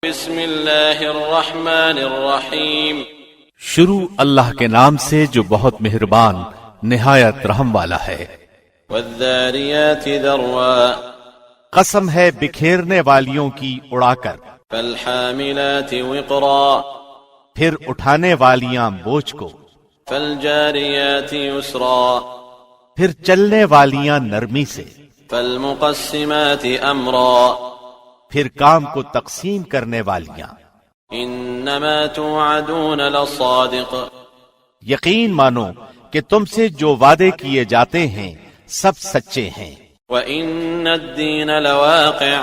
بسم اللہ الرحمن الرحیم۔ شروع اللہ کے نام سے جو بہت مہربان نہایت رحم والا ہے۔ والذاریات ذروا، قسم ہے بکھیرنے والیوں کی اڑا کر، فالحاملات وقرا، پھر اٹھانے والیاں بوجھ کو، فالجاریات یسرا، پھر چلنے والیاں نرمی سے، فالمقسمات امرا، پھر کام کو تقسیم کرنے والیاں۔ انما توعدون لصادق، یقین مانو کہ تم سے جو وعدے کیے جاتے ہیں سب سچے ہیں، وان الدین لواقع،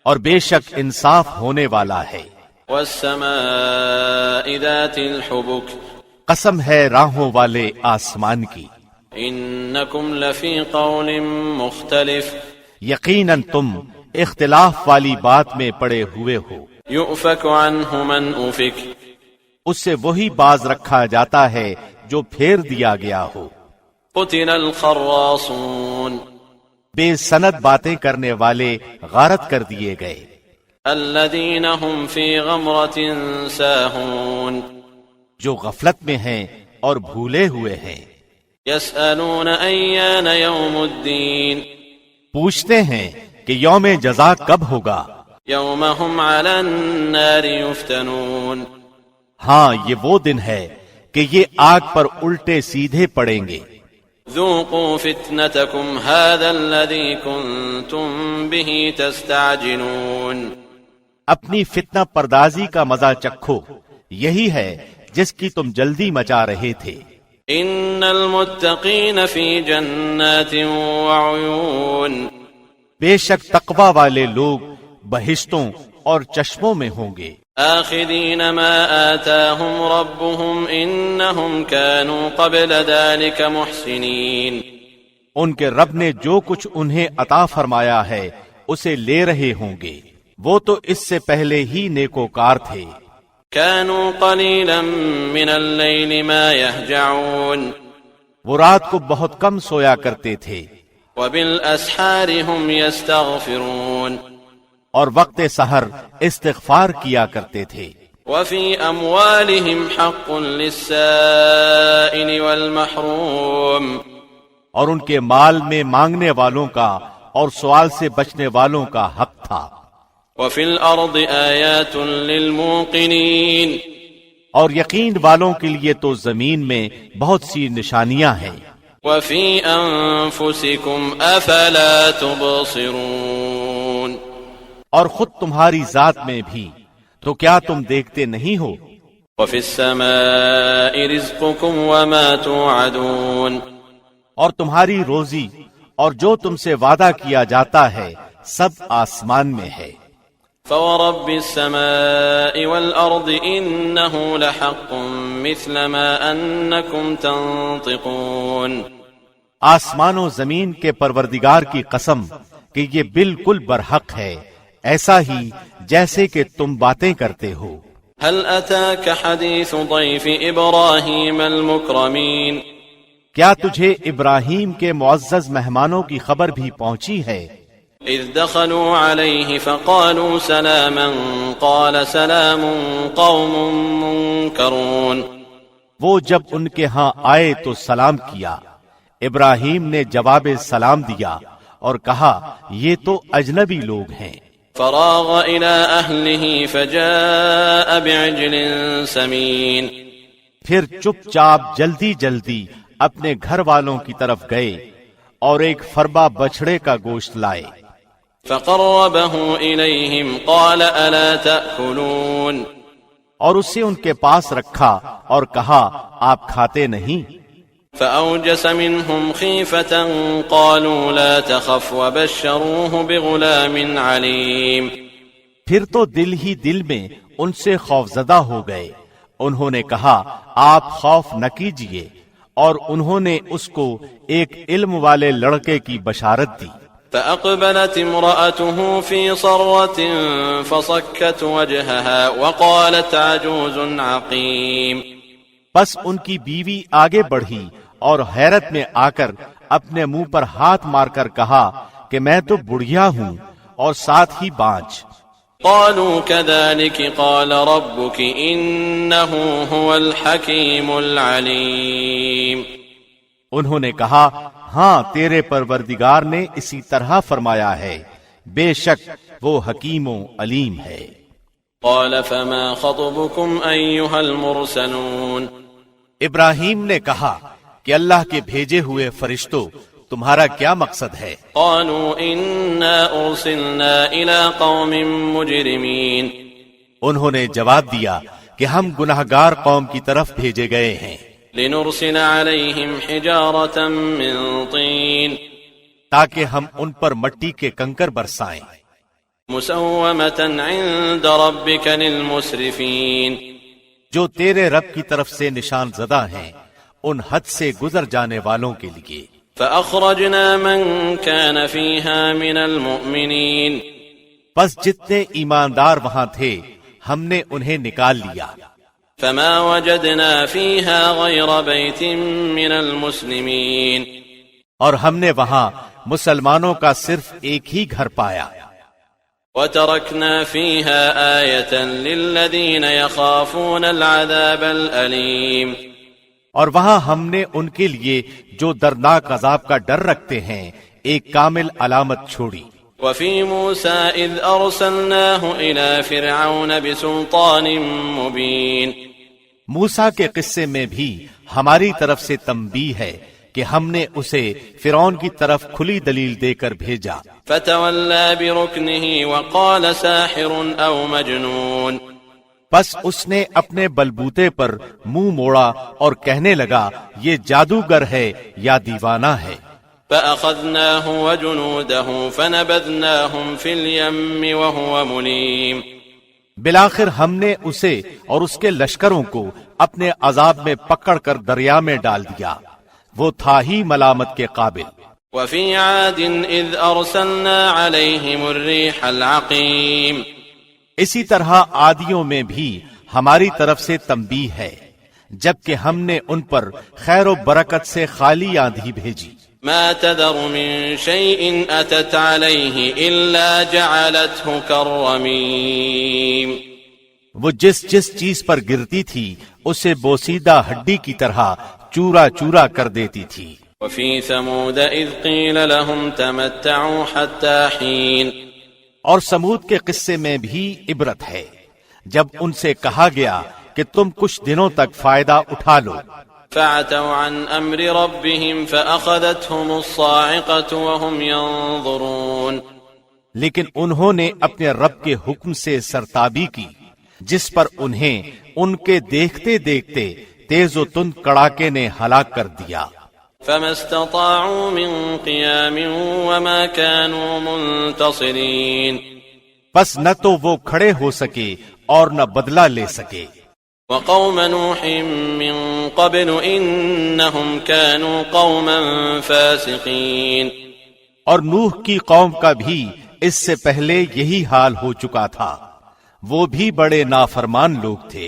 اور بے شک انصاف ہونے والا ہے۔ والسماء ذات الحبک، قسم ہے راہوں والے آسمان کی، انکم لفی قول مختلف، یقیناً تم اختلاف والی بات میں پڑے ہوئے ہو۔ یؤفک عنہ من افک، اس سے وہی باز رکھا جاتا ہے جو پھیر دیا گیا ہو۔ قتل الخراصون، بے سند باتیں کرنے والے غارت کر دیے گئے۔ الذین هم فی غمرۃ ساہون، جو غفلت میں ہیں اور بھولے ہوئے ہیں۔ یسألون ایان یوم الدین، پوچھتے ہیں کہ یوم جزا کب ہوگا۔ یوم هم علی النار یفتنون، ہاں یہ وہ دن ہے کہ یہ آگ پر الٹے سیدھے پڑیں گے۔ ذوقوا فتنتکم هذا الذی کنتم به تستعجلون، اپنی فتنہ پردازی کا مزہ چکھو، یہی ہے جس کی تم جلدی مچا رہے تھے۔ ان المتقین فی جنات وعیون، بے شک تقوی والے لوگ بہشتوں اور چشموں میں ہوں گے۔ آخذین ما آتاہم ربهم انہم كانوا قبل ذلك محسنین، ان کے رب نے جو کچھ انہیں عطا فرمایا ہے اسے لے رہے ہوں گے، وہ تو اس سے پہلے ہی نیکوکار تھے۔ كانوا قلیلا من اللیل ما یہجعون، وہ رات کو بہت کم سویا کرتے تھے، وبالاسحار هم یستغفرون، اور وقت سحر استغفار کیا کرتے تھے۔ وفی اموالهم حق للسائل والمحروم، اور ان کے مال میں مانگنے والوں کا اور سوال سے بچنے والوں کا حق تھا۔ وفی الارض آیات للموقنین، اور یقین والوں کے لیے تو زمین میں بہت سی نشانیاں ہیں۔ وفی انفسکم افلا تبصرون، اور خود تمہاری ذات میں بھی تو کیا تم دیکھتے نہیں ہو۔ وفی السماء رزقکم وما توعدون، اور تمہاری روزی اور جو تم سے وعدہ کیا جاتا ہے سب آسمان میں ہے۔ فورب السماء والارض انه لحق مثل ما انکم تنطقون، آسمان و زمین کے پروردگار کی قسم کہ یہ بالکل برحق ہے، ایسا ہی جیسے کہ تم باتیں کرتے ہو۔ هل اتاك حدیث ضیف ابراہیم المکرمین، کیا تجھے ابراہیم کے معزز مہمانوں کی خبر بھی پہنچی ہے؟ اذ دخلوا علیہ فقالوا سلاما قال سلام قوم منکرون، وہ جب ان کے ہاں آئے تو سلام کیا، ابراہیم نے جواب سلام دیا اور کہا یہ تو اجنبی لوگ ہیں۔ فراغ الى اہلہ فجاء بعجل سمین، پھر چپ چاپ جلدی جلدی اپنے گھر والوں کی طرف گئے اور ایک فربا بچھڑے کا گوشت لائے۔ فقربه الیہم قال الا تأکلون، اور اسے ان کے پاس رکھا اور کہا آپ کھاتے نہیں؟ فأوجس منهم خیفة قالوا لا تخف وبشروه بغلام علیم، پھر تو دل ہی دل میں ان سے خوفزدہ ہو گئے، انہوں نے کہا آپ خوف نہ کیجیے، اور انہوں نے اس کو ایک علم والے لڑکے کی بشارت دی۔ فأقبلت امرأته في صرة فصكت وجهها وقالت عجوز عقیم، پس ان کی بیوی آگے بڑھی اور حیرت میں آ کر اپنے منہ پر ہاتھ مار کر کہا کہ میں تو بڑھیا ہوں اور ساتھ ہی بانجھ۔ قالوا كذلك قال ربك إنه هو الحكيم العليم. انہوں نے کہا ہاں تیرے پروردگار نے اسی طرح فرمایا ہے، بے شک وہ حکیم و علیم ہے. قال فما خطبكم أيها المرسلون. ابراہیم نے کہا کہ اللہ کے بھیجے ہوئے فرشتوں تمہارا کیا مقصد ہے؟ قالوا إنا أرسلنا إلى قوم مجرمين. انہوں نے جواب دیا کہ ہم گناہگار قوم کی طرف بھیجے گئے ہیں. لنرسل عليهم حجارة من طين. تاکہ ہم ان پر مٹی کے کنکر برسائیں. مسومة عند ربك للمسرفين. جو تیرے رب کی طرف سے نشان زدہ ہیں ان حد سے گزر جانے والوں کے لیے. فأخرجنا من كان فيها من المؤمنين. بس جتنے ایماندار وہاں تھے ہم نے انہیں نکال لیا. فما وجدنا فيها غير بيت من المسلمين. اور ہم نے وہاں مسلمانوں کا صرف ایک ہی گھر پایا. وتركنا فيها آية للذين يخافون العذاب الأليم. اور وہاں ہم نے ان کے لیے جو دردناک عذاب کا ڈر رکھتے ہیں ایک کامل علامت چھوڑی. وفي موسى إذ أرسلناه إلى فرعون بسلطان مبين. موسیٰ کے قصے میں بھی ہماری طرف سے تنبیہ ہے کہ ہم نے اسے فرعون کی طرف کھلی دلیل دے کر بھیجا. فتولى بركنه وقال ساحر أو مجنون. بس اس نے اپنے بلبوتے پر منہ موڑا اور کہنے لگا یہ جادوگر ہے یا دیوانہ ہے. فأخذناه وجنوده فنبذناهم في اليم وهو مليم. بالآخر ہم نے اسے اور اس کے لشکروں کو اپنے عذاب میں پکڑ کر دریا میں ڈال دیا، وہ تھا ہی ملامت کے قابل. وفي عاد إذ أرسلنا عليهم الريح العقيم. اسی طرح عادیوں میں بھی ہماری طرف سے تنبیہ ہے جبکہ ہم نے ان پر خیر و برکت سے خالی آندھی بھیجی. ما تذر من شيء أتت عليه إلا جعلته كالرميم. وہ جس چیز پر گرتی تھی اسے بوسیدہ ہڈی کی طرح چورا چورا کر دیتی تھی. وفي ثمود إذ قيل لهم تمتعوا حتى حين. اور سمود کے قصے میں بھی عبرت ہے جب ان سے کہا گیا کہ تم کچھ دنوں تک فائدہ اٹھا لو. فعتوا عن أمر ربهم فأخذتهم الصاعقة وهم ينظرون. لیکن انہوں نے اپنے رب کے حکم سے سرتابی کی جس پر انہیں ان کے دیکھتے دیکھتے تیز و تند کڑاکے نے ہلاک کر دیا. فما استطاعوا من قيام وما كانوا منتصرين. پس نہ تو وہ کھڑے ہو سکے اور نہ بدلہ لے سکے. وقوم نوح من قبل إنهم كانوا قوما فاسقين. اور نوح کی قوم کا بھی اس سے پہلے یہی حال ہو چکا تھا، وہ بھی بڑے نافرمان لوگ تھے.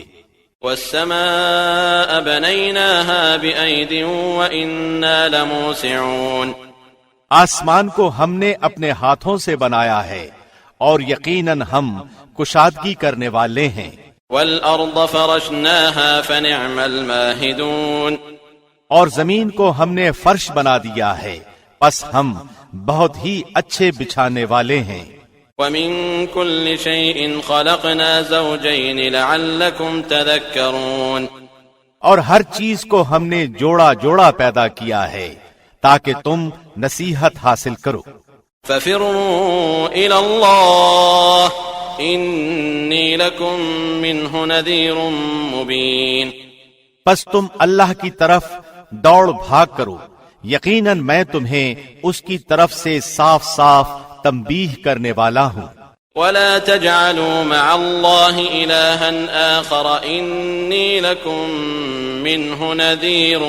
والسماء بنيناها بأيد وإنا لموسعون. آسمان کو ہم نے اپنے ہاتھوں سے بنایا ہے اور یقیناً ہم کشادگی کرنے والے ہیں. والأرض فرشناها فنعم الماهدون. اور زمین کو ہم نے فرش بنا دیا ہے پس ہم بہت ہی اچھے بچھانے والے ہیں. ومن كل شيء خلقنا زوجين لعلكم تذكرون. اور ہر چیز کو ہم نے جوڑا جوڑا پیدا کیا ہے تاکہ تم نصیحت حاصل کرو. ففروا إلى الله إني لكم منه نذير مبين. پس تم اللہ کی طرف دوڑ بھاگ کرو، یقیناً میں تمہیں اس کی طرف سے صاف صاف تنبیہ کرنے والا ہوں. ولا تجعلوا مع الله إلها آخر إني لكم منه نذير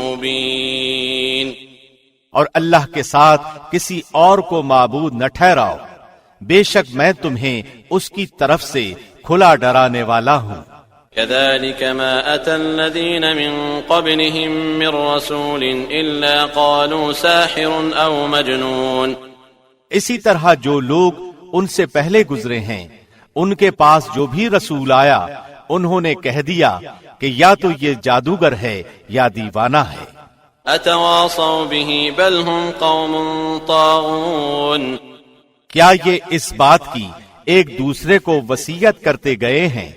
مبين. اور اللہ کے ساتھ کسی اور کو معبود نہ ٹھہراؤ، بے شک میں تمہیں اس کی طرف سے کھلا ڈرانے والا ہوں. كذلك ما أتى الذين من قبلهم من رسول إلا قالوا ساحر أو مجنون. اسی طرح جو لوگ ان سے پہلے گزرے ہیں ان کے پاس جو بھی رسول آیا انہوں نے کہہ دیا کہ یا تو یہ جادوگر ہے یا دیوانہ ہے۔ اتواصوا به بل هم قوم طاغون، کیا یہ اس بات کی ایک دوسرے کو وصیت کرتے گئے ہیں؟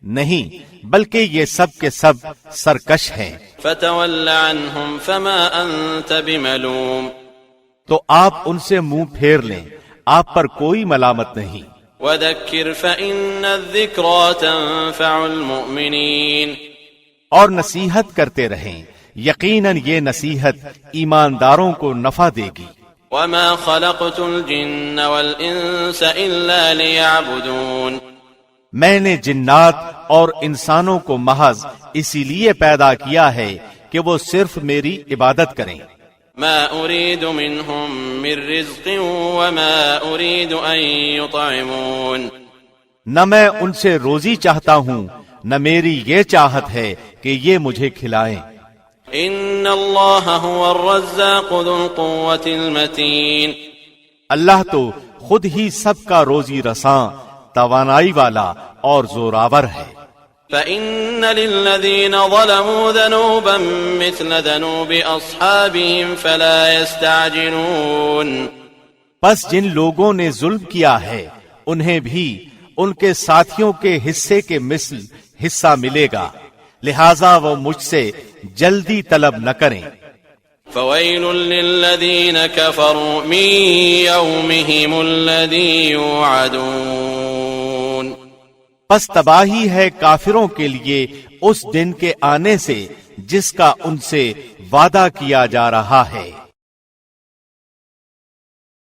نہیں، بلکہ یہ سب کے سب سرکش ہیں۔ فتول عنهم فما انت بملوم، تو آپ ان سے منہ پھیر لیں، آپ پر کوئی ملامت نہیں۔ وذکر فإن الذکرى تنفع المؤمنین، اور نصیحت کرتے رہیں، یقیناً یہ نصیحت ایمانداروں کو نفع دے گی۔ وما خلقت الجن والانس الا ليعبدون، میں نے جنات اور انسانوں کو محض اسی لیے پیدا کیا ہے کہ وہ صرف میری عبادت کریں۔ ما اريد منهم من رزق وما اريد ان يطعمون، نہ میں ان سے روزی چاہتا ہوں، نہ میری یہ چاہت ہے کہ یہ مجھے کھلائیں۔ ان اللہ هو الرزاق ذو القوة المتین، اللہ تو خود ہی سب کا روزی رساں، توانائی والا اور زوراور ہے۔ فإن للذین ظلموا ذنوبا مثل ذنوب اصحابهم فلا يستعجلون، پس جن لوگوں نے ظلم کیا ہے انہیں بھی ان کے ساتھیوں کے حصے کے مثل حصہ ملے گا، لہذا وہ مجھ سے جلدی طلب نہ کریں۔ فویل للذین کفروا من یومہم الذی یوعدون، پس تباہی ہے کافروں کے لیے اس دن کے آنے سے جس کا ان سے وعدہ کیا جا رہا ہے۔